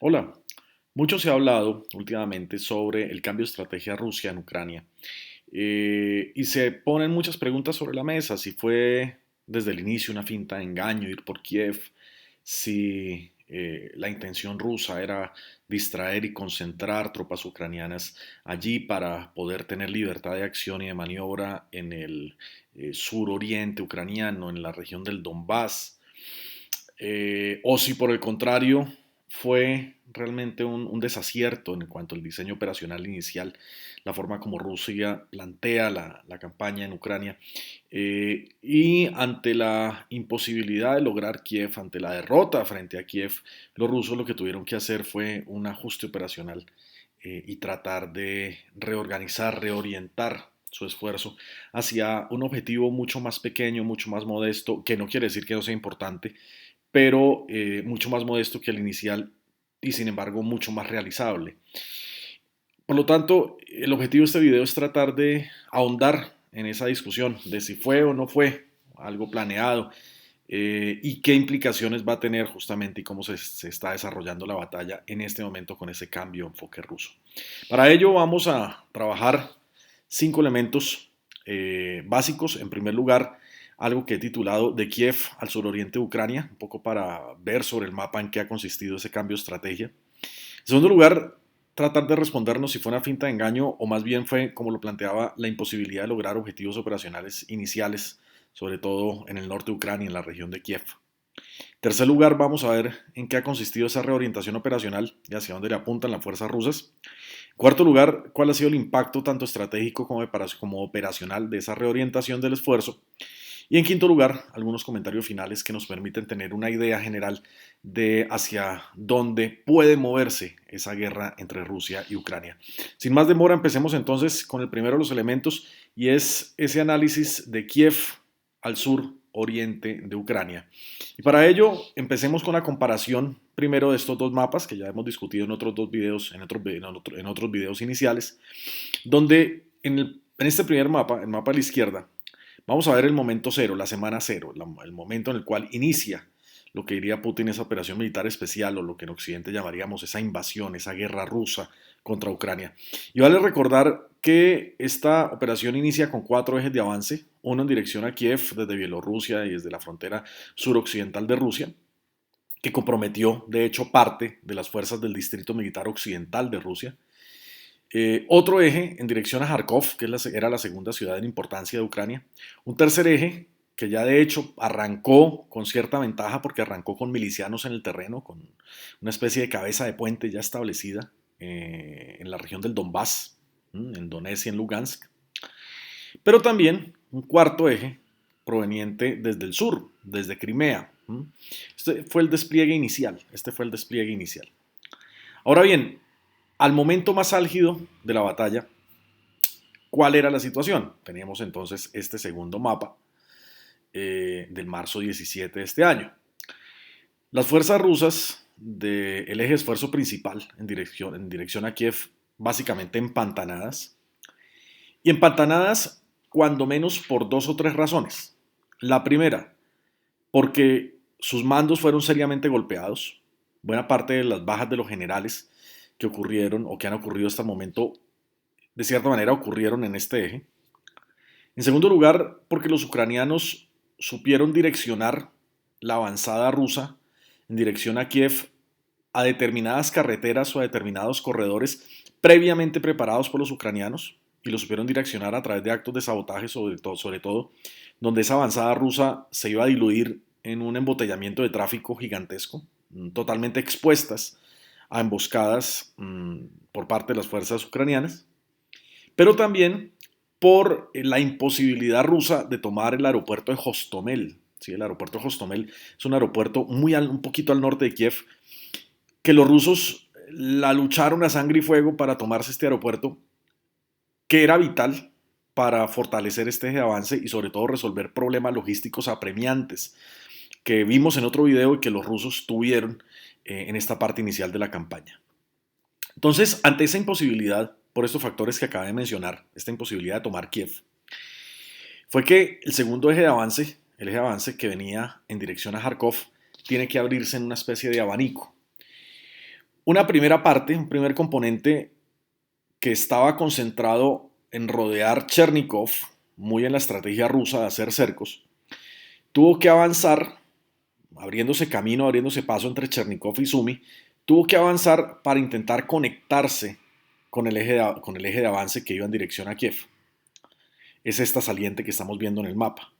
Hola, mucho se ha hablado últimamente sobre el cambio de estrategia de Rusia en Ucrania y se ponen muchas preguntas sobre la mesa, si fue desde el inicio una finta de engaño ir por Kiev, si la intención rusa era distraer y concentrar tropas ucranianas allí para poder tener libertad de acción y de maniobra en el suroriente ucraniano, en la región del Donbass, o si por el contrario fue realmente un desacierto en cuanto al diseño operacional inicial, la forma como Rusia plantea la campaña en Ucrania, y ante la imposibilidad de lograr Kiev, ante la derrota frente a Kiev, los rusos lo que tuvieron que hacer fue un ajuste operacional y tratar de reorganizar, reorientar su esfuerzo hacia un objetivo mucho más pequeño, mucho más modesto, que no quiere decir que no sea importante, pero mucho más modesto que el inicial y sin embargo mucho más realizable. Por lo tanto, el objetivo de este video es tratar de ahondar en esa discusión de si fue o no fue algo planeado, y qué implicaciones va a tener justamente y cómo se está desarrollando la batalla en este momento con ese cambio de enfoque ruso. Para ello vamos a trabajar 5 elementos básicos. En primer lugar, algo que he titulado De Kiev al suroriente de Ucrania, un poco para ver sobre el mapa en qué ha consistido ese cambio de estrategia. En segundo lugar, tratar de respondernos si fue una finta de engaño o más bien fue, como lo planteaba, la imposibilidad de lograr objetivos operacionales iniciales, sobre todo en el norte de Ucrania, en la región de Kiev. En tercer lugar, vamos a ver en qué ha consistido esa reorientación operacional y hacia dónde le apuntan las fuerzas rusas. En cuarto lugar, cuál ha sido el impacto tanto estratégico como operacional de esa reorientación del esfuerzo. Y en quinto lugar, algunos comentarios finales que nos permiten tener una idea general de hacia dónde puede moverse esa guerra entre Rusia y Ucrania. Sin más demora, empecemos entonces con el primero de los elementos y es ese análisis de Kiev al sur oriente de Ucrania. Y para ello, empecemos con la comparación primero de estos dos mapas que ya hemos discutido en otros dos videos, en otros videos iniciales, donde en este primer mapa, el mapa a la izquierda, vamos a ver el momento cero, la semana cero, el momento en el cual inicia lo que diría Putin esa operación militar especial o lo que en Occidente llamaríamos esa invasión, esa guerra rusa contra Ucrania. Y vale recordar que esta operación inicia con 4 ejes de avance, uno en dirección a Kiev desde Bielorrusia y desde la frontera suroccidental de Rusia, que comprometió de hecho parte de las fuerzas del Distrito Militar Occidental de Rusia. Otro eje en dirección a Kharkov, que era la segunda ciudad en importancia de Ucrania. Un tercer eje que ya de hecho arrancó con cierta ventaja porque arrancó con milicianos en el terreno, con una especie de cabeza de puente ya establecida en la región del Donbass, en Donetsk y en Lugansk. Pero también un cuarto eje proveniente desde el sur, desde Crimea. Este fue el despliegue inicial. Ahora bien, al momento más álgido de la batalla, ¿cuál era la situación? Teníamos entonces este segundo mapa del marzo 17 de este año. Las fuerzas rusas del eje de esfuerzo principal en dirección a Kiev, básicamente empantanadas, y empantanadas cuando menos por dos o tres razones. La primera, porque sus mandos fueron seriamente golpeados. Buena parte de las bajas de los generales que ocurrieron o que han ocurrido hasta el momento, de cierta manera, ocurrieron en este eje. En segundo lugar, porque los ucranianos supieron direccionar la avanzada rusa en dirección a Kiev a determinadas carreteras o a determinados corredores previamente preparados por los ucranianos y lo supieron direccionar a través de actos de sabotaje, sobre todo donde esa avanzada rusa se iba a diluir en un embotellamiento de tráfico gigantesco, totalmente expuestas a emboscadas por parte de las fuerzas ucranianas, pero también por la imposibilidad rusa de tomar el aeropuerto de Hostomel. ¿Sí? El aeropuerto de Hostomel es un aeropuerto un poquito al norte de Kiev, que los rusos la lucharon a sangre y fuego para tomarse este aeropuerto, que era vital para fortalecer este eje de avance y sobre todo resolver problemas logísticos apremiantes que vimos en otro video y que los rusos tuvieron en esta parte inicial de la campaña. Entonces, ante esa imposibilidad, por estos factores que acabé de mencionar, esta imposibilidad de tomar Kiev, fue que el segundo eje de avance, el eje de avance que venía en dirección a Kharkov, tiene que abrirse en una especie de abanico. Una primera parte, un primer componente que estaba concentrado en rodear Chernígov, muy en la estrategia rusa de hacer cercos, tuvo que avanzar, abriéndose camino, abriéndose paso entre Chernígov y Sumi, tuvo que avanzar para intentar conectarse con el eje de avance que iba en dirección a Kiev. Es esta saliente que estamos viendo en el mapa.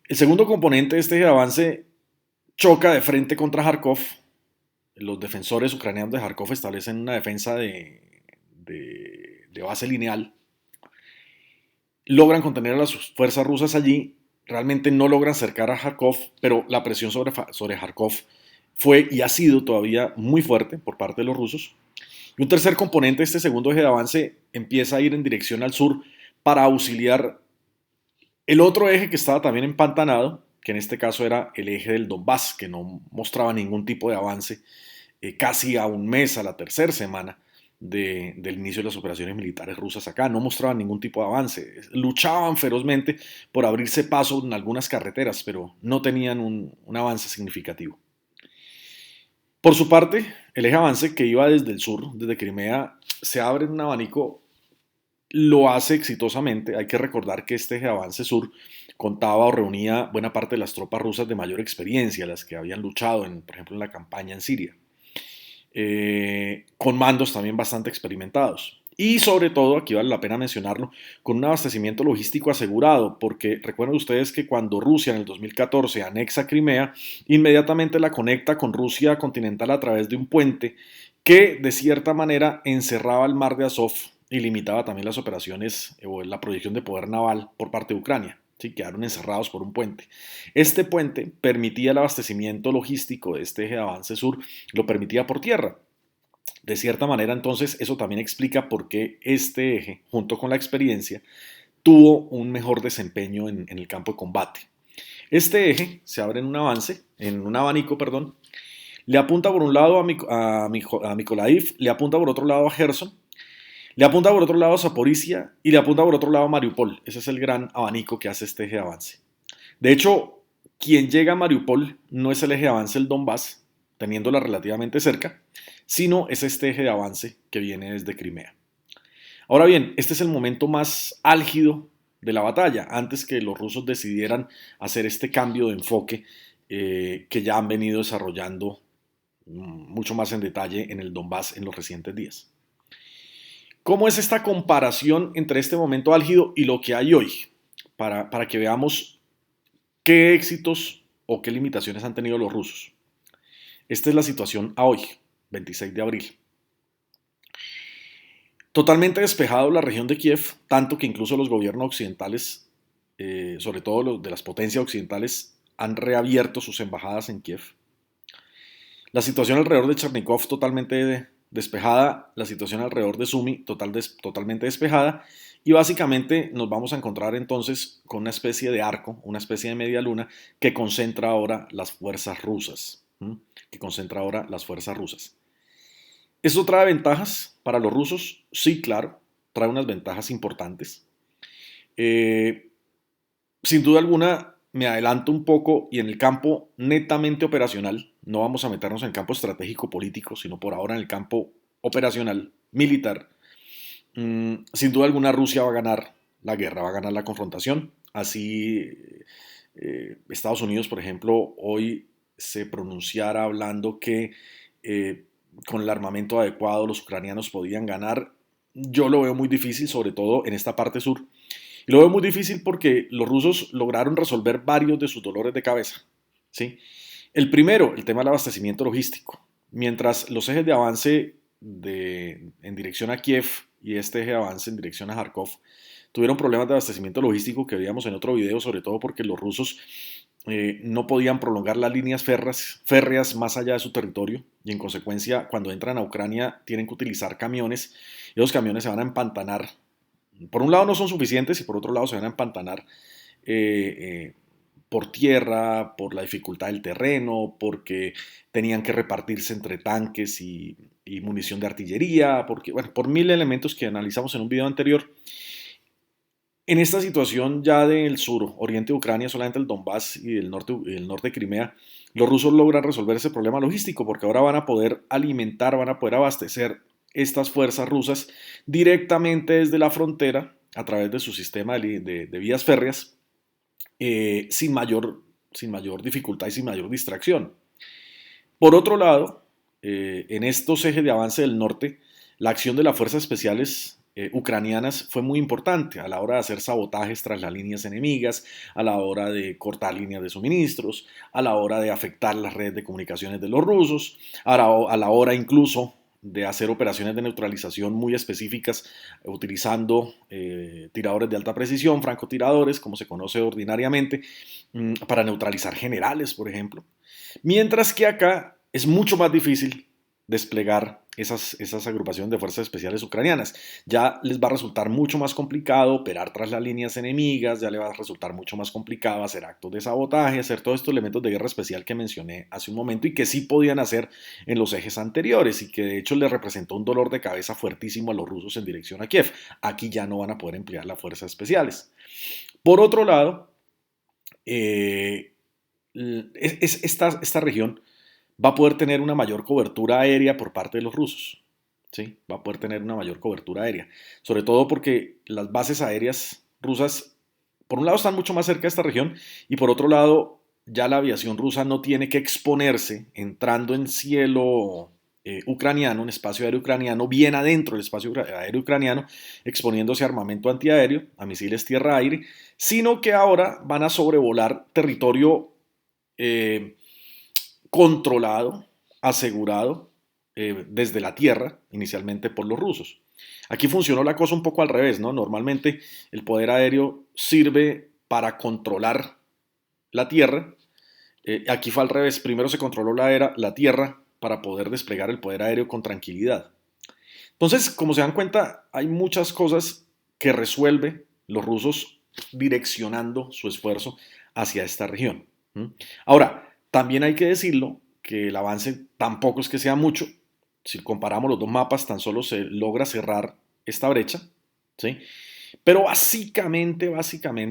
El segundo componente de este eje de avance choca de frente contra Kharkov. Los defensores ucranianos de Kharkov establecen una defensa de base lineal. Logran contener a las fuerzas rusas allí. Realmente no logran cercar a Kharkov, pero la presión sobre Kharkov fue y ha sido todavía muy fuerte por parte de los rusos. Y un tercer componente de este segundo eje de avance empieza a ir en dirección al sur para auxiliar el otro eje que estaba también empantanado, que en este caso era el eje del Donbass, que no mostraba ningún tipo de avance, casi a un mes, a la tercera semana del inicio de las operaciones militares rusas acá, no mostraban ningún tipo de avance, luchaban ferozmente por abrirse paso en algunas carreteras, pero no tenían un avance significativo. Por su parte, el eje avance que iba desde el sur, desde Crimea, se abre en un abanico, lo hace exitosamente. Hay que recordar que este eje avance sur contaba o reunía buena parte de las tropas rusas de mayor experiencia, las que habían luchado, por ejemplo, en la campaña en Siria, con mandos también bastante experimentados. Y sobre todo, aquí vale la pena mencionarlo, con un abastecimiento logístico asegurado, porque recuerden ustedes que cuando Rusia en el 2014 anexa Crimea, inmediatamente la conecta con Rusia continental a través de un puente que de cierta manera encerraba el mar de Azov y limitaba también las operaciones o la proyección de poder naval por parte de Ucrania. Sí, quedaron encerrados por un puente. Este puente permitía el abastecimiento logístico de este eje de avance sur, lo permitía por tierra. De cierta manera, entonces, eso también explica por qué este eje, junto con la experiencia, tuvo un mejor desempeño en el campo de combate. Este eje se abre en un abanico, perdón, le apunta por un lado a Mykolaiv, le apunta por otro lado a Gerson, le apunta por otro lado a Zaporizhia y le apunta por otro lado a Mariupol. Ese es el gran abanico que hace este eje de avance. De hecho, quien llega a Mariupol no es el eje de avance del Donbass, teniéndola relativamente cerca, sino es este eje de avance que viene desde Crimea. Ahora bien, este es el momento más álgido de la batalla, antes que los rusos decidieran hacer este cambio de enfoque que ya han venido desarrollando mucho más en detalle en el Donbass en los recientes días. ¿Cómo es esta comparación entre este momento álgido y lo que hay hoy? Para que veamos qué éxitos o qué limitaciones han tenido los rusos. Esta es la situación a hoy, 26 de abril. Totalmente despejado la región de Kiev, tanto que incluso los gobiernos occidentales, sobre todo los de las potencias occidentales, han reabierto sus embajadas en Kiev. La situación alrededor de Chernígov totalmente despejada, la situación alrededor de Sumi totalmente despejada, y básicamente nos vamos a encontrar entonces con una especie de arco, una especie de media luna que concentra ahora las fuerzas rusas. Que concentra ahora las fuerzas rusas. ¿Eso trae ventajas para los rusos? Sí, claro, trae unas ventajas importantes. Eh, Sin duda alguna, me adelanto un poco y en el campo netamente operacional, no vamos a meternos en el campo estratégico político, sino por ahora en el campo operacional, militar. Sin duda alguna, Rusia va a ganar la guerra, va a ganar la confrontación. Así, Estados Unidos, por ejemplo, hoy se pronunciara hablando que con el armamento adecuado los ucranianos podían ganar. Yo lo veo muy difícil, sobre todo en esta parte sur. Y lo veo muy difícil porque los rusos lograron resolver varios de sus dolores de cabeza. ¿Sí? El primero, el tema del abastecimiento logístico. Mientras los ejes de avance en dirección a Kiev y este eje de avance en dirección a Kharkov tuvieron problemas de abastecimiento logístico que veíamos en otro video, sobre todo porque los rusos no podían prolongar las líneas férreas más allá de su territorio y en consecuencia cuando entran a Ucrania tienen que utilizar camiones y los camiones se van a empantanar. Por un lado no son suficientes y por otro lado se van a empantanar eh, eh, por tierra, por la dificultad del terreno, porque tenían que repartirse entre tanques y munición de artillería, porque, bueno, por mil elementos que analizamos en un video anterior. En esta situación ya del sur, oriente de Ucrania, solamente el Donbass y el norte de Crimea, los rusos logran resolver ese problema logístico porque ahora van a poder alimentar, van a poder abastecer estas fuerzas rusas directamente desde la frontera a través de su sistema de vías férreas sin mayor dificultad y sin mayor distracción. Por otro lado, en estos ejes de avance del norte, la acción de las fuerzas especiales ucranianas fue muy importante a la hora de hacer sabotajes tras las líneas enemigas, a la hora de cortar líneas de suministros, a la hora de afectar las redes de comunicaciones de los rusos, a la hora incluso de hacer operaciones de neutralización muy específicas utilizando tiradores de alta precisión, francotiradores, como se conoce ordinariamente, para neutralizar generales, por ejemplo. Mientras que acá es mucho más difícil desplegar esas agrupaciones de fuerzas especiales ucranianas. Ya les va a resultar mucho más complicado operar tras las líneas enemigas, ya les va a resultar mucho más complicado hacer actos de sabotaje, hacer todos estos elementos de guerra especial que mencioné hace un momento y que sí podían hacer en los ejes anteriores y que de hecho les representó un dolor de cabeza fuertísimo a los rusos en dirección a Kiev. Aquí ya no van a poder emplear las fuerzas especiales. Por otro lado, eh, esta región va a poder tener una mayor cobertura aérea por parte de los rusos. ¿Sí? Va a poder tener una mayor cobertura aérea. Sobre todo porque las bases aéreas rusas, por un lado, están mucho más cerca de esta región y por otro lado, ya la aviación rusa no tiene que exponerse entrando en cielo ucraniano, en espacio aéreo ucraniano, bien adentro del espacio aéreo ucraniano, exponiéndose a armamento antiaéreo, a misiles tierra-aire, sino que ahora van a sobrevolar territorio eh, controlado, asegurado desde la tierra, inicialmente por los rusos. Aquí funcionó la cosa un poco al revés, ¿no? Normalmente el poder aéreo sirve para controlar la tierra. Aquí fue al revés, primero se controló la tierra para poder desplegar el poder aéreo con tranquilidad. Entonces, como se dan cuenta, hay muchas cosas que resuelve los rusos direccionando su esfuerzo hacia esta región. Ahora, también hay que decirlo que el avance tampoco es que sea mucho. Si comparamos los dos mapas, tan solo se logra cerrar esta brecha, ¿sí? Pero básicamente,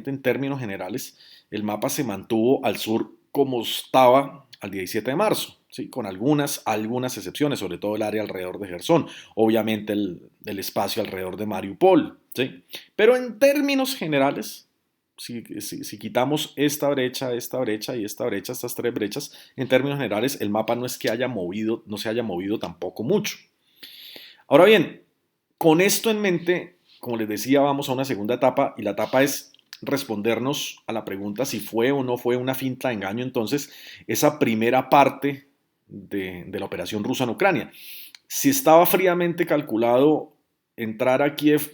en términos generales, el mapa se mantuvo al sur como estaba al 17 de marzo, ¿sí? Con algunas excepciones, sobre todo el área alrededor de Gerson, obviamente el espacio alrededor de Mariupol, ¿sí? Pero en términos generales, si quitamos esta brecha y esta brecha, estas tres brechas, en términos generales, el mapa no es que no se haya movido tampoco mucho. Ahora bien, con esto en mente, como les decía, vamos a una segunda etapa y la etapa es respondernos a la pregunta si fue o no fue una finta de engaño entonces esa primera parte de la operación rusa en Ucrania. Si estaba fríamente calculado entrar a Kiev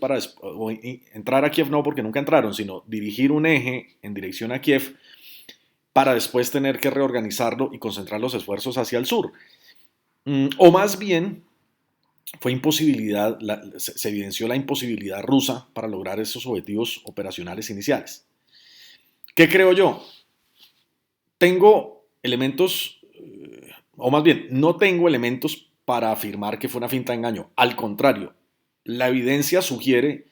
entrar a Kiev no porque nunca entraron, sino dirigir un eje en dirección a Kiev para después tener que reorganizarlo y concentrar los esfuerzos hacia el sur. O más bien fue imposibilidad, se evidenció la imposibilidad rusa para lograr esos objetivos operacionales iniciales. ¿Qué creo yo? Tengo elementos, o más bien, no tengo elementos para afirmar que fue una finta de engaño. Al contrario, la evidencia sugiere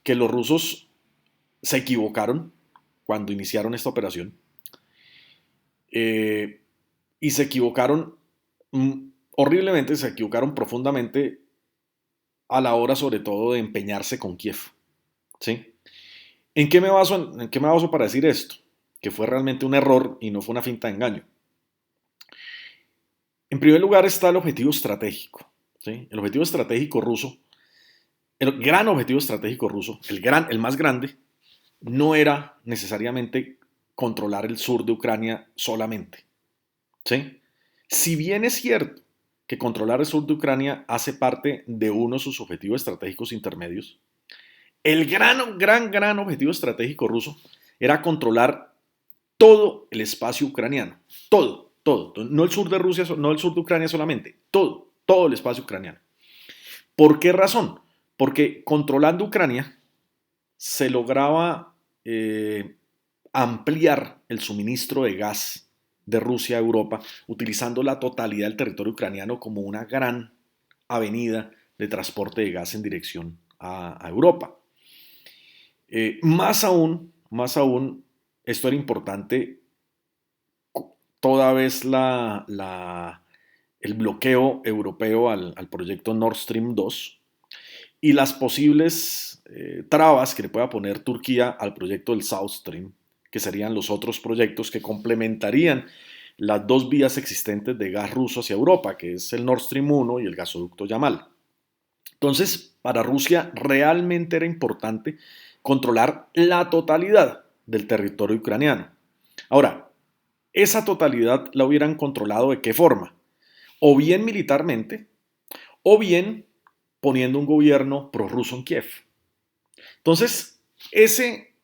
que los rusos se equivocaron cuando iniciaron esta operación eh, y se equivocaron horriblemente, se equivocaron profundamente a la hora sobre todo de empeñarse con Kiev. ¿Sí? ¿En qué me baso para decir esto? Que fue realmente un error y no fue una finta de engaño. En primer lugar está el objetivo estratégico. ¿Sí? El objetivo estratégico ruso, el gran objetivo estratégico ruso, el más grande, no era necesariamente controlar el sur de Ucrania solamente. ¿Sí? Si bien es cierto que controlar el sur de Ucrania hace parte de uno de sus objetivos estratégicos intermedios, el gran objetivo estratégico ruso era controlar todo el espacio ucraniano. Todo. No el sur de Rusia, no el sur de Ucrania solamente. Todo el espacio ucraniano. ¿Por qué razón? Porque controlando Ucrania se lograba ampliar el suministro de gas de Rusia a Europa, utilizando la totalidad del territorio ucraniano como una gran avenida de transporte de gas en dirección a Europa. Más aún, esto era importante toda vez el bloqueo europeo al proyecto Nord Stream 2 y las posibles trabas que le pueda poner Turquía al proyecto del South Stream, que serían los otros proyectos que complementarían las dos vías existentes de gas ruso hacia Europa, que es el Nord Stream 1 y el gasoducto Yamal. Entonces, para Rusia realmente era importante controlar la totalidad del territorio ucraniano. Ahora, esa totalidad la hubieran controlado de qué forma? O bien militarmente, o bien poniendo un gobierno prorruso en Kiev. Entonces, ese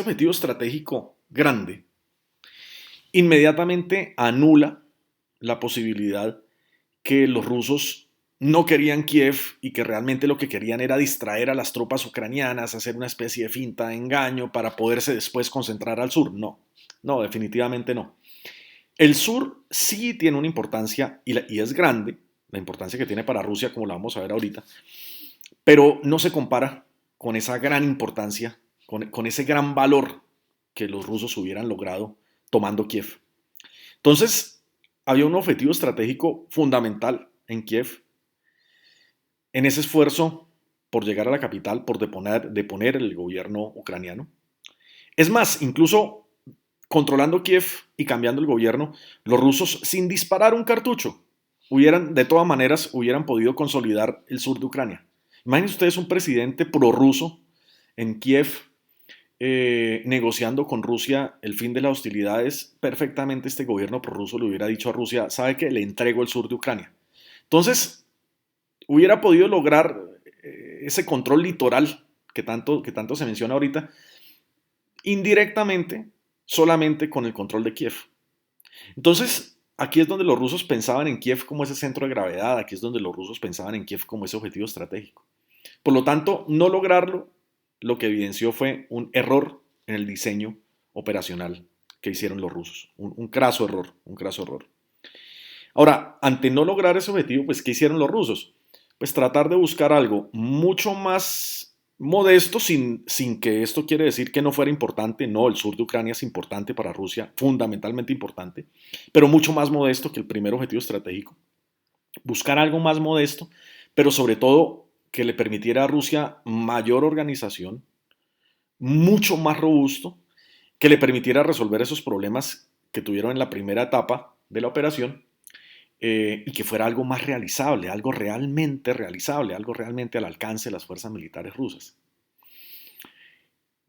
objetivo estratégico grande inmediatamente anula la posibilidad que los rusos no querían Kiev y que realmente lo que querían era distraer a las tropas ucranianas, hacer una especie de finta de engaño para poderse después concentrar al sur. No, no, definitivamente no. El sur sí tiene una importancia y es grande, la importancia que tiene para Rusia, como la vamos a ver ahorita, pero no se compara con esa gran importancia, con ese gran valor que los rusos hubieran logrado tomando Kiev. Entonces, había un objetivo estratégico fundamental en Kiev, en ese esfuerzo por llegar a la capital, por deponer el gobierno ucraniano. Es más, incluso controlando Kiev y cambiando el gobierno, los rusos, sin disparar un cartucho, de todas maneras, hubieran podido consolidar el sur de Ucrania. Imagínense ustedes un presidente prorruso en Kiev negociando con Rusia el fin de las hostilidades. Perfectamente este gobierno prorruso le hubiera dicho a Rusia, sabe que le entrego el sur de Ucrania. Entonces, hubiera podido lograr ese control litoral que tanto se menciona ahorita, indirectamente, solamente con el control de Kiev. Entonces, aquí es donde los rusos pensaban en Kiev como ese centro de gravedad, aquí es donde los rusos pensaban en Kiev como ese objetivo estratégico. Por lo tanto, no lograrlo lo que evidenció fue un error en el diseño operacional que hicieron los rusos. Un craso error, un craso error. Ahora, ante no lograr ese objetivo, pues, ¿qué hicieron los rusos? Pues tratar de buscar algo mucho más modesto, sin que esto quiere decir que no fuera importante. No, el sur de Ucrania es importante para Rusia, fundamentalmente importante, pero mucho más modesto que el primer objetivo estratégico. Buscar algo más modesto, pero sobre todo que le permitiera a Rusia mayor organización, mucho más robusto, que le permitiera resolver esos problemas que tuvieron en la primera etapa de la operación y que fuera algo más realizable, algo realmente realizable, algo realmente al alcance de las fuerzas militares rusas.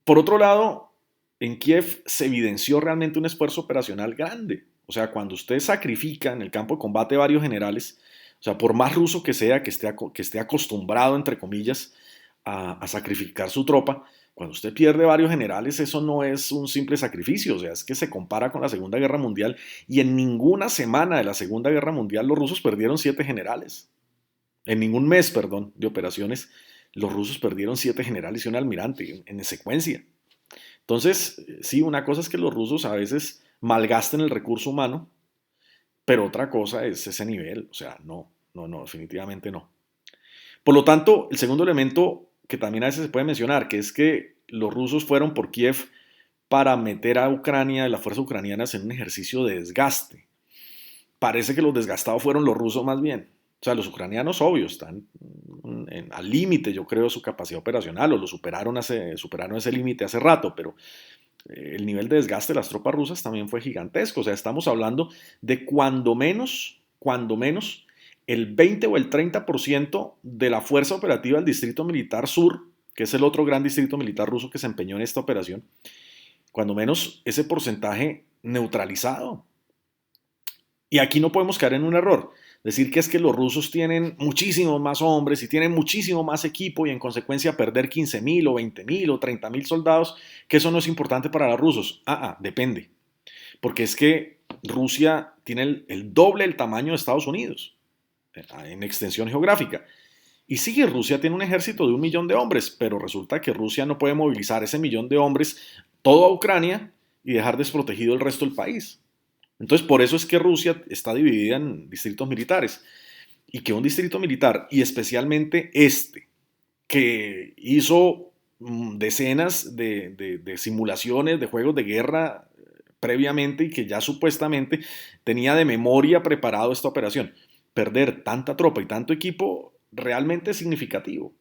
Por otro lado, en Kiev se evidenció realmente un esfuerzo operacional grande. O sea, cuando usted sacrifica en el campo de combate varios generales, o sea, por más ruso que sea, que esté acostumbrado, entre comillas, a sacrificar su tropa, cuando usted pierde varios generales, eso no es un simple sacrificio, o sea, es que se compara con la Segunda Guerra Mundial y en ninguna semana de la Segunda Guerra Mundial los rusos perdieron 7 generales. En ningún mes, perdón, de operaciones, los rusos perdieron 7 generales y un almirante en secuencia. Entonces, sí, una cosa es que los rusos a veces malgasten el recurso humano, pero otra cosa es ese nivel, o sea, no, no, no, definitivamente no. Por lo tanto, el segundo elemento que también a veces se puede mencionar, que es que los rusos fueron por Kiev para meter a Ucrania, las fuerzas ucranianas, en un ejercicio de desgaste. Parece que los desgastados fueron los rusos más bien. O sea, los ucranianos, obvio, están al límite, yo creo, de su capacidad operacional, o lo superaron ese límite hace rato, pero el nivel de desgaste de las tropas rusas también fue gigantesco. O sea, estamos hablando de cuando menos, el 20 o el 30% de la fuerza operativa del Distrito Militar Sur, que es el otro gran distrito militar ruso que se empeñó en esta operación, cuando menos ese porcentaje neutralizado. Y aquí no podemos caer en un error. Decir que es que los rusos tienen muchísimos más hombres y tienen muchísimo más equipo y en consecuencia perder 15.000 o 20.000 o 30.000 soldados, que eso no es importante para los rusos. Depende. Porque es que Rusia tiene el doble del tamaño de Estados Unidos en extensión geográfica. Y sí, Rusia tiene un ejército de 1 millón de hombres, pero resulta que Rusia no puede movilizar ese 1 millón de hombres toda Ucrania y dejar desprotegido el resto del país. Entonces, por eso es que Rusia está dividida en distritos militares. Y que un distrito militar, y especialmente este, que hizo decenas de simulaciones, de juegos de guerra previamente y que ya supuestamente tenía de memoria preparado esta operación. Perder tanta tropa y tanto equipo realmente es significativo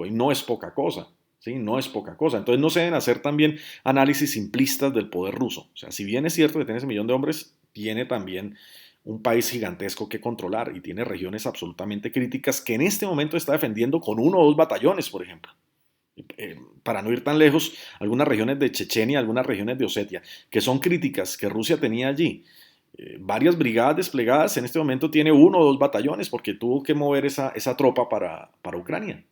y no es poca cosa. ¿Sí? No es poca cosa. Entonces no se deben hacer también análisis simplistas del poder ruso. O sea, si bien es cierto que tiene ese millón de hombres, tiene también un país gigantesco que controlar y tiene regiones absolutamente críticas que en este momento está defendiendo con 1 o 2 batallones, por ejemplo. Para no ir tan lejos, algunas regiones de Chechenia, algunas regiones de Osetia, que son críticas que Rusia tenía allí, varias brigadas desplegadas, en este momento tiene 1 o 2 batallones porque tuvo que mover esa tropa para Ucrania.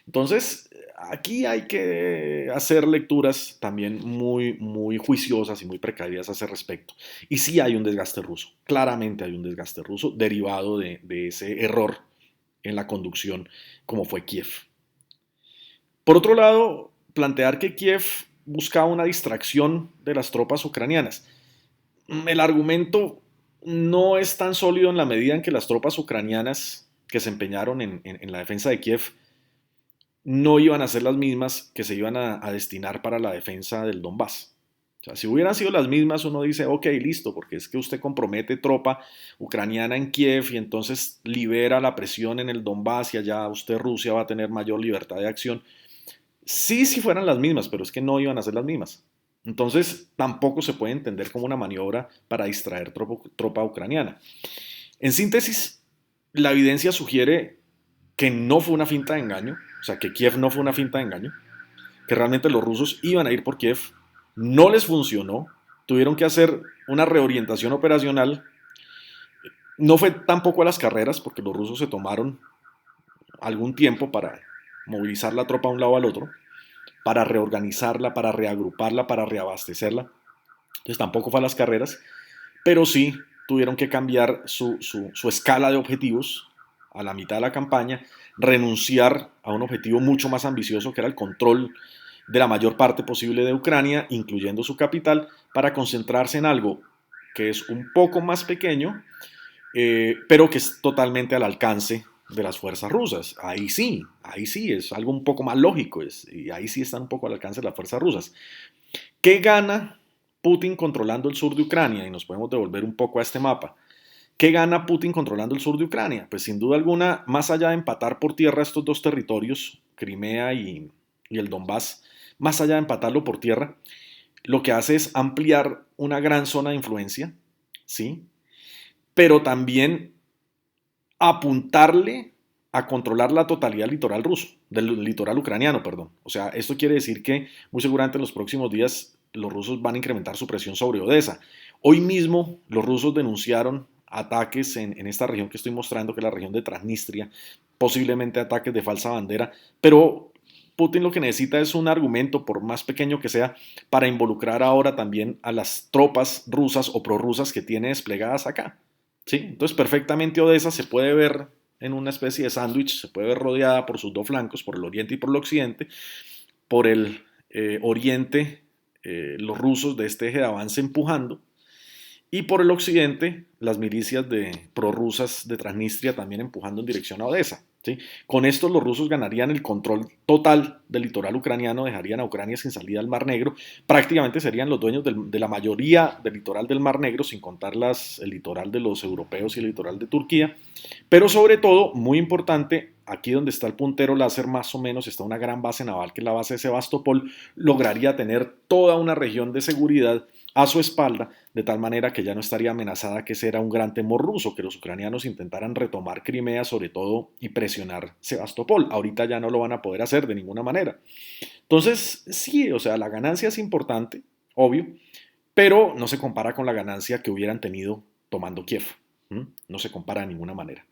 Entonces, aquí hay que hacer lecturas también muy, muy juiciosas y muy precarias a ese respecto. Y sí hay un desgaste ruso, claramente hay un desgaste ruso derivado de ese error en la conducción como fue Kiev. Por otro lado, plantear que Kiev buscaba una distracción de las tropas ucranianas. El argumento no es tan sólido en la medida en que las tropas ucranianas que se empeñaron en la defensa de Kiev no iban a ser las mismas que se iban a destinar para la defensa del Donbass. O sea, si hubieran sido las mismas, uno dice, ok, listo, porque es que usted compromete tropa ucraniana en Kiev y entonces libera la presión en el Donbass y allá usted, Rusia, va a tener mayor libertad de acción. Sí, si fueran las mismas, pero es que no iban a ser las mismas. Entonces, tampoco se puede entender como una maniobra para distraer tropa ucraniana. En síntesis, la evidencia sugiere que no fue una finta de engaño, o sea, que Kiev no fue una finta de engaño, que realmente los rusos iban a ir por Kiev, no les funcionó, tuvieron que hacer una reorientación operacional, no fue tampoco a las carreras, porque los rusos se tomaron algún tiempo para movilizar la tropa a un lado al otro, para reorganizarla, para reagruparla, para reabastecerla. Entonces tampoco fue a las carreras, pero sí tuvieron que cambiar su escala de objetivos a la mitad de la campaña, renunciar a un objetivo mucho más ambicioso que era el control de la mayor parte posible de Ucrania, incluyendo su capital, para concentrarse en algo que es un poco más pequeño, pero que es totalmente al alcance de las fuerzas rusas. Ahí sí, es algo un poco más lógico, y ahí sí están un poco al alcance de las fuerzas rusas. ¿Qué gana Putin controlando el sur de Ucrania? Y nos podemos devolver un poco a este mapa. ¿Qué gana Putin controlando el sur de Ucrania? Pues sin duda alguna, más allá de empatar por tierra estos dos territorios, Crimea y el Donbass, más allá de empatarlo por tierra, lo que hace es ampliar una gran zona de influencia, ¿sí? Pero también apuntarle a controlar la totalidad del litoral ruso, del litoral ucraniano, perdón. O sea, esto quiere decir que muy seguramente en los próximos días los rusos van a incrementar su presión sobre Odessa. Hoy mismo los rusos denunciaron ataques en esta región que estoy mostrando, que es la región de Transnistria, posiblemente ataques de falsa bandera, pero Putin lo que necesita es un argumento, por más pequeño que sea, para involucrar ahora también a las tropas rusas o prorrusas que tiene desplegadas acá. ¿Sí? Entonces perfectamente Odessa se puede ver en una especie de sándwich, se puede ver rodeada por sus dos flancos, por el oriente y por el occidente. Por el oriente, los rusos de este eje de avance empujando, y por el occidente, las milicias prorrusas de Transnistria también empujando en dirección a Odessa. ¿Sí? Con esto los rusos ganarían el control total del litoral ucraniano, dejarían a Ucrania sin salida al Mar Negro, prácticamente serían los dueños de la mayoría del litoral del Mar Negro, sin contar el litoral de los europeos y el litoral de Turquía, pero sobre todo, muy importante, aquí donde está el puntero láser más o menos está una gran base naval que es la base de Sebastopol, lograría tener toda una región de seguridad a su espalda, de tal manera que ya no estaría amenazada, que ese era un gran temor ruso, que los ucranianos intentaran retomar Crimea sobre todo y presionar Sebastopol. Ahorita ya no lo van a poder hacer de ninguna manera. Entonces, sí, o sea, la ganancia es importante, obvio, pero no se compara con la ganancia que hubieran tenido tomando Kiev. No se compara de ninguna manera.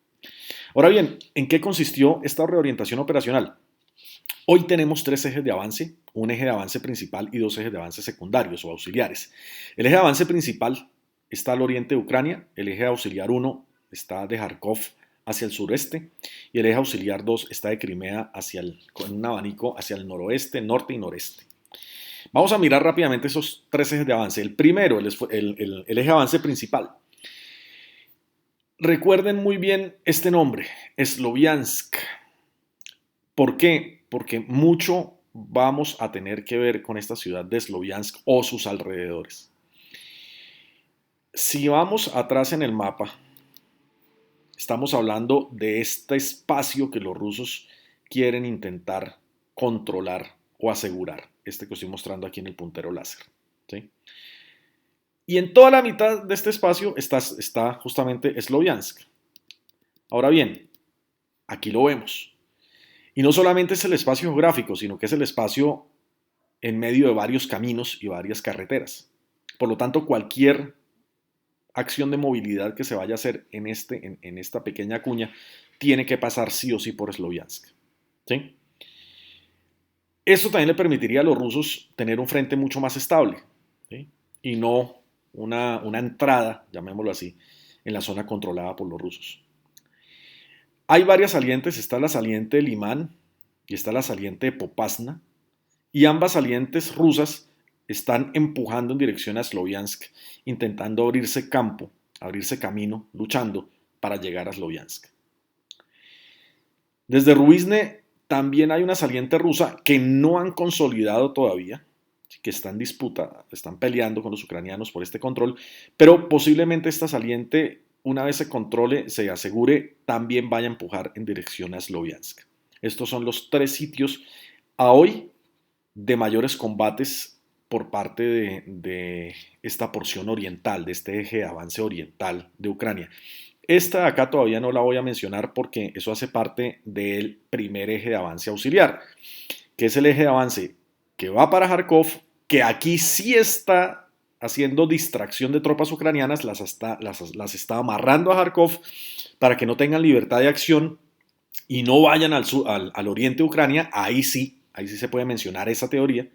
Ahora bien, ¿en qué consistió esta reorientación operacional? Hoy tenemos 3 ejes de avance, un eje de avance principal y 2 ejes de avance secundarios o auxiliares. El eje de avance principal está al oriente de Ucrania, el eje auxiliar 1 está de Kharkov hacia el sureste y el eje auxiliar 2 está de Crimea con un abanico hacia el noroeste, norte y noreste. Vamos a mirar rápidamente esos 3 ejes de avance. El primero, el eje de avance principal. Recuerden muy bien este nombre, Sloviansk. ¿Por qué? porque mucho vamos a tener que ver con esta ciudad de Sloviansk o sus alrededores. Si vamos atrás en el mapa, estamos hablando de este espacio que los rusos quieren intentar controlar o asegurar, este que estoy mostrando aquí en el puntero láser. ¿Sí? Y en toda la mitad de este espacio está justamente Sloviansk. Ahora bien, aquí lo vemos. Y no solamente es el espacio geográfico, sino que es el espacio en medio de varios caminos y varias carreteras. Por lo tanto, cualquier acción de movilidad que se vaya a hacer en esta pequeña cuña tiene que pasar sí o sí por Sloviansk. ¿Sí? Esto también le permitiría a los rusos tener un frente mucho más estable, ¿sí? Y no una entrada, llamémoslo así, en la zona controlada por los rusos. Hay varias salientes, está la saliente de Limán y está la saliente de Popasna, y ambas salientes rusas están empujando en dirección a Sloviansk, intentando abrirse campo, abrirse camino, luchando para llegar a Sloviansk. Desde Rubizne también hay una saliente rusa que no han consolidado todavía, que está en disputa, están peleando con los ucranianos por este control, pero posiblemente esta saliente, una vez se controle, se asegure, también vaya a empujar en dirección a Sloviansk. Estos son los tres sitios a hoy de mayores combates por parte de esta porción oriental, de este eje de avance oriental de Ucrania. Esta de acá todavía no la voy a mencionar porque eso hace parte del primer eje de avance auxiliar, que es el eje de avance que va para Kharkov, que aquí sí está haciendo distracción de tropas ucranianas, las está amarrando a Kharkov para que no tengan libertad de acción y no vayan al oriente de Ucrania. Ahí sí se puede mencionar esa teoría.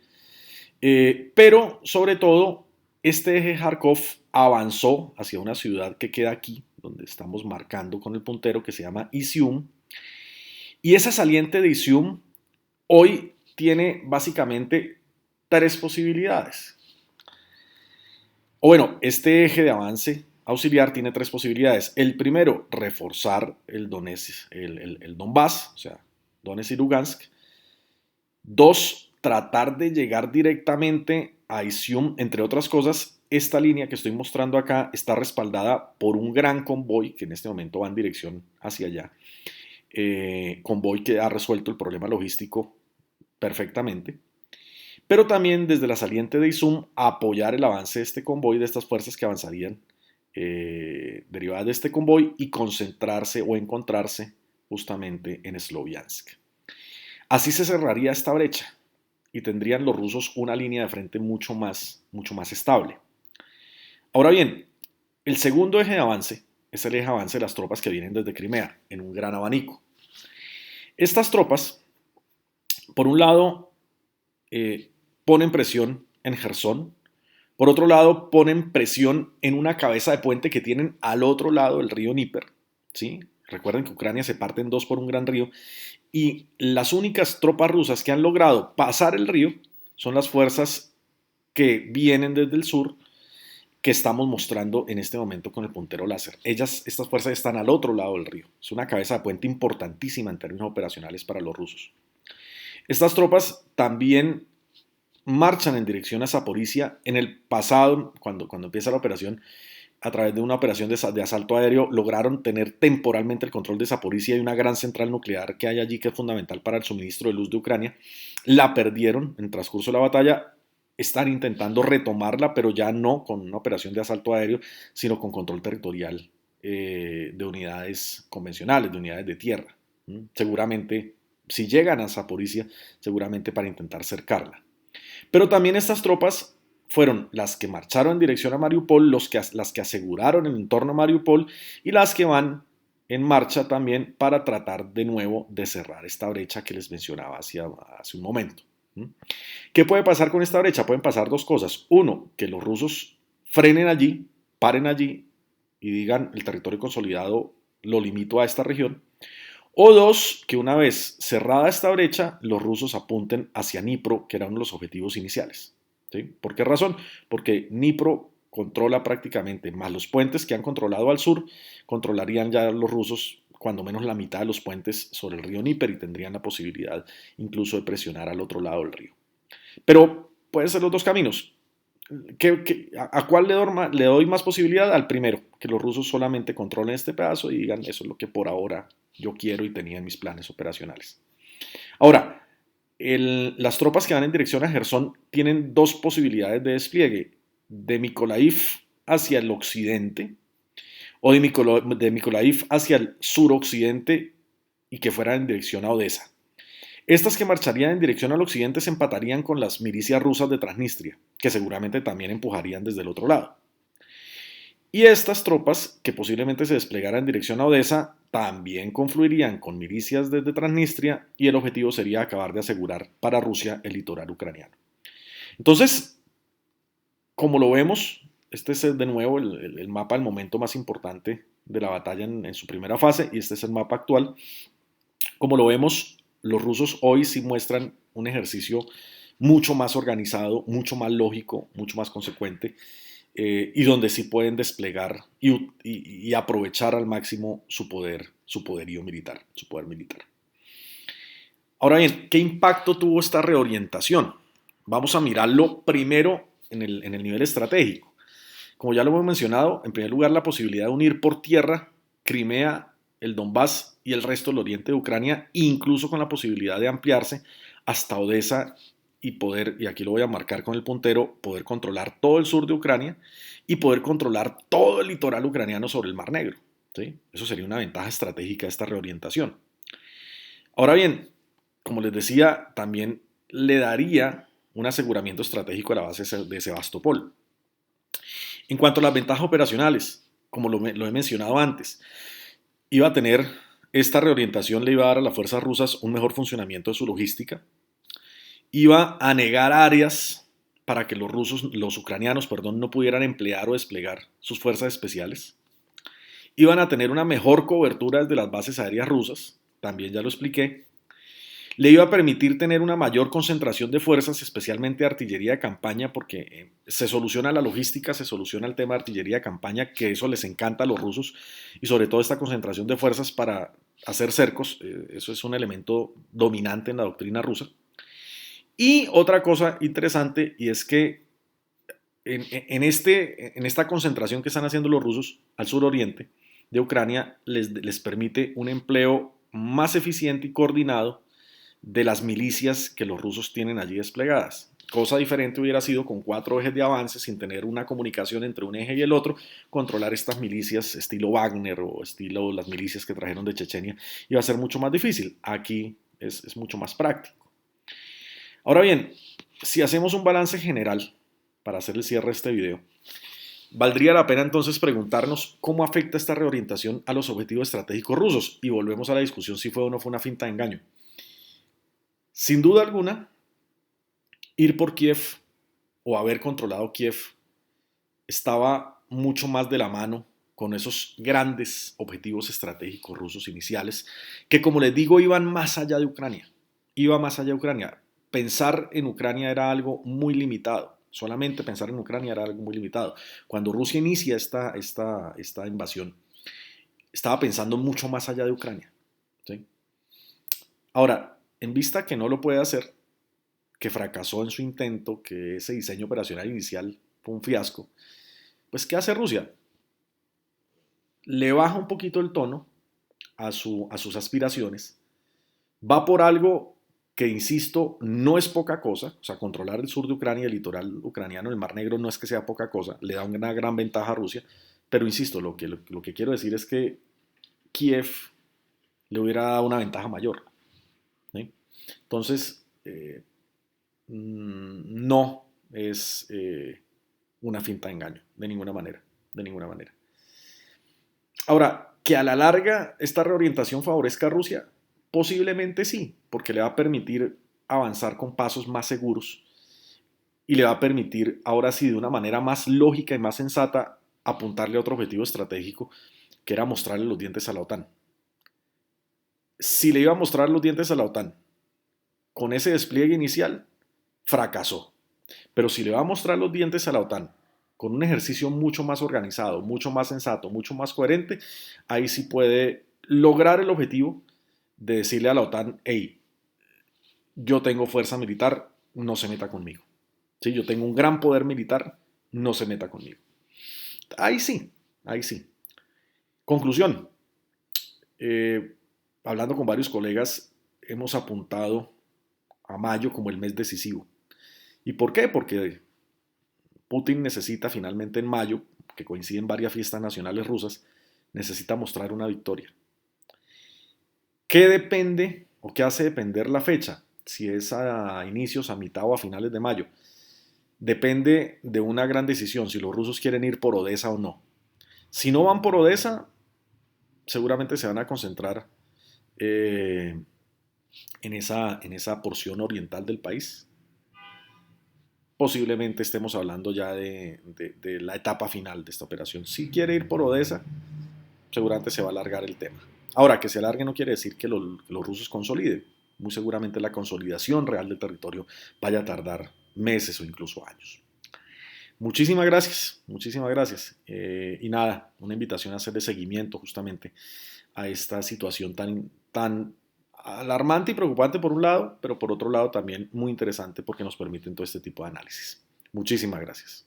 Pero sobre todo, este eje Kharkov avanzó hacia una ciudad que queda aquí, donde estamos marcando con el puntero, que se llama Izium. Y esa saliente de Izium hoy tiene básicamente tres posibilidades. O bueno, este eje de avance auxiliar tiene tres posibilidades. El primero, reforzar el Donbass, o sea, Donetsk y Lugansk. Dos, tratar de llegar directamente a Izium. Entre otras cosas, esta línea que estoy mostrando acá está respaldada por un gran convoy que en este momento va en dirección hacia allá. Convoy que ha resuelto el problema logístico perfectamente. Pero también desde la saliente de Izium apoyar el avance de este convoy, de estas fuerzas que avanzarían derivadas de este convoy, y concentrarse o encontrarse justamente en Sloviansk. Así se cerraría esta brecha y tendrían los rusos una línea de frente mucho más estable. Ahora bien, el segundo eje de avance es el eje de avance de las tropas que vienen desde Crimea, en un gran abanico. Estas tropas, por un lado, ponen presión en Gerson, por otro lado, ponen presión en una cabeza de puente que tienen al otro lado del río Dnieper, ¿sí? Recuerden que Ucrania se parte en dos por un gran río, y las únicas tropas rusas que han logrado pasar el río son las fuerzas que vienen desde el sur, que estamos mostrando en este momento con el puntero láser. Estas fuerzas están al otro lado del río. Es una cabeza de puente importantísima en términos operacionales para los rusos. Estas tropas también marchan en dirección a Zaporizhia. En el pasado, cuando empieza la operación, a través de una operación de asalto aéreo, lograron tener temporalmente el control de Zaporizhia y una gran central nuclear que hay allí, que es fundamental para el suministro de luz de Ucrania. La perdieron en el transcurso de la batalla. Están intentando retomarla, pero ya no con una operación de asalto aéreo, sino con control territorial de unidades convencionales, de unidades de tierra. Seguramente, si llegan a Zaporizhia, seguramente para intentar cercarla. Pero también estas tropas fueron las que marcharon en dirección a Mariupol, las que aseguraron el entorno a Mariupol, y las que van en marcha también para tratar de nuevo de cerrar esta brecha que les mencionaba hace un momento. ¿Qué puede pasar con esta brecha? Pueden pasar dos cosas. Uno, que los rusos frenen allí, paren allí y digan: el territorio consolidado lo limito a esta región. O dos, que una vez cerrada esta brecha, los rusos apunten hacia Dnipro, que era uno de los objetivos iniciales. ¿Sí? ¿Por qué razón? Porque Dnipro controla prácticamente, más los puentes que han controlado al sur, controlarían ya los rusos cuando menos la mitad de los puentes sobre el río Níper y tendrían la posibilidad incluso de presionar al otro lado del río. Pero pueden ser los dos caminos. ¿A cuál le doy más posibilidad? Al primero, que los rusos solamente controlen este pedazo y digan eso es lo que por ahora yo quiero y tenía en mis planes operacionales. Ahora, las tropas que van en dirección a Gerson tienen dos posibilidades de despliegue, de Mykolaiv hacia el occidente o de Mykolaiv hacia el suroccidente y que fueran en dirección a Odessa. Estas que marcharían en dirección al occidente se empatarían con las milicias rusas de Transnistria, que seguramente también empujarían desde el otro lado. Y estas tropas, que posiblemente se desplegaran en dirección a Odessa, también confluirían con milicias desde Transnistria y el objetivo sería acabar de asegurar para Rusia el litoral ucraniano. Entonces, como lo vemos, este es de nuevo el mapa del momento más importante de la batalla en su primera fase y este es el mapa actual. Como lo vemos, los rusos hoy sí muestran un ejercicio mucho más organizado, mucho más lógico, mucho más consecuente y donde sí pueden desplegar y aprovechar al máximo su poderío militar, su poder militar. Ahora bien, ¿qué impacto tuvo esta reorientación? Vamos a mirarlo primero en el nivel estratégico. Como ya lo hemos mencionado, en primer lugar la posibilidad de unir por tierra Crimea, el Donbass y el resto del oriente de Ucrania, incluso con la posibilidad de ampliarse hasta Odessa y poder, y aquí lo voy a marcar con el puntero, poder controlar todo el sur de Ucrania y poder controlar todo el litoral ucraniano sobre el Mar Negro. ¿Sí? Eso sería una ventaja estratégica de esta reorientación. Ahora bien, como les decía, también le daría un aseguramiento estratégico a la base de Sebastopol. En cuanto a las ventajas operacionales, como lo he mencionado antes, iba a tener esta reorientación, le iba a dar a las fuerzas rusas un mejor funcionamiento de su logística, iba a negar áreas para que los ucranianos, no pudieran emplear o desplegar sus fuerzas especiales, iban a tener una mejor cobertura desde las bases aéreas rusas, también ya lo expliqué, le iba a permitir tener una mayor concentración de fuerzas, especialmente de artillería de campaña, porque se soluciona la logística, se soluciona el tema de artillería de campaña, que eso les encanta a los rusos, y sobre todo esta concentración de fuerzas para hacer cercos, eso es un elemento dominante en la doctrina rusa. Y otra cosa interesante, y es que en esta concentración que están haciendo los rusos al suroriente de Ucrania, les permite un empleo más eficiente y coordinado de las milicias que los rusos tienen allí desplegadas. Cosa diferente hubiera sido con 4 ejes de avance sin tener una comunicación entre un eje y el otro, controlar estas milicias estilo Wagner o estilo las milicias que trajeron de Chechenia iba a ser mucho más difícil. Aquí es mucho más práctico. Ahora bien, si hacemos un balance general para hacer el cierre de este video, valdría la pena entonces preguntarnos cómo afecta esta reorientación a los objetivos estratégicos rusos y volvemos a la discusión si fue o no fue una finta de engaño. Sin duda alguna, ir por Kiev o haber controlado Kiev estaba mucho más de la mano con esos grandes objetivos estratégicos rusos iniciales que, como les digo, iban más allá de Ucrania. Iba más allá de Ucrania. Pensar en Ucrania era algo muy limitado. Solamente pensar en Ucrania era algo muy limitado. Cuando Rusia inicia esta invasión, estaba pensando mucho más allá de Ucrania. ¿Sí? Ahora, en vista que no lo puede hacer, que fracasó en su intento, que ese diseño operacional inicial fue un fiasco, pues ¿qué hace Rusia? Le baja un poquito el tono a sus aspiraciones, va por algo que, insisto, no es poca cosa, o sea, controlar el sur de Ucrania, el litoral ucraniano, el Mar Negro, no es que sea poca cosa, le da una gran ventaja a Rusia, pero insisto, lo que quiero decir es que Kiev le hubiera dado una ventaja mayor. ¿Sí? Entonces, no es una finta de engaño, de ninguna manera, de ninguna manera. Ahora, que a la larga esta reorientación favorezca a Rusia, posiblemente sí, porque le va a permitir avanzar con pasos más seguros y le va a permitir, ahora sí, de una manera más lógica y más sensata, apuntarle a otro objetivo estratégico, que era mostrarle los dientes a la OTAN. Si le iba a mostrar los dientes a la OTAN con ese despliegue inicial, fracasó. Pero si le va a mostrar los dientes a la OTAN con un ejercicio mucho más organizado, mucho más sensato, mucho más coherente, ahí sí puede lograr el objetivo de decirle a la OTAN, hey, yo tengo fuerza militar, no se meta conmigo. ¿Sí? Yo tengo un gran poder militar, no se meta conmigo. Ahí sí, ahí sí. Conclusión. Eh, Hablando con varios colegas, hemos apuntado a mayo como el mes decisivo. ¿Y por qué? Porque Putin necesita finalmente en mayo, que coinciden varias fiestas nacionales rusas, necesita mostrar una victoria. ¿Qué depende o qué hace depender la fecha? Si es a inicios, a mitad o a finales de mayo. Depende de una gran decisión, si los rusos quieren ir por Odessa o no. Si no van por Odessa, seguramente se van a concentrar eh, en esa porción oriental del país. Posiblemente estemos hablando ya de la etapa final de esta operación. Si quiere ir por Odessa, seguramente se va a alargar el tema. Ahora, que se alargue no quiere decir que los rusos consoliden. Muy seguramente la consolidación real del territorio vaya a tardar meses o incluso años. Muchísimas gracias, muchísimas gracias. Y nada, una invitación a hacerle seguimiento justamente a esta situación tan alarmante y preocupante por un lado, pero por otro lado también muy interesante porque nos permiten todo este tipo de análisis. Muchísimas gracias.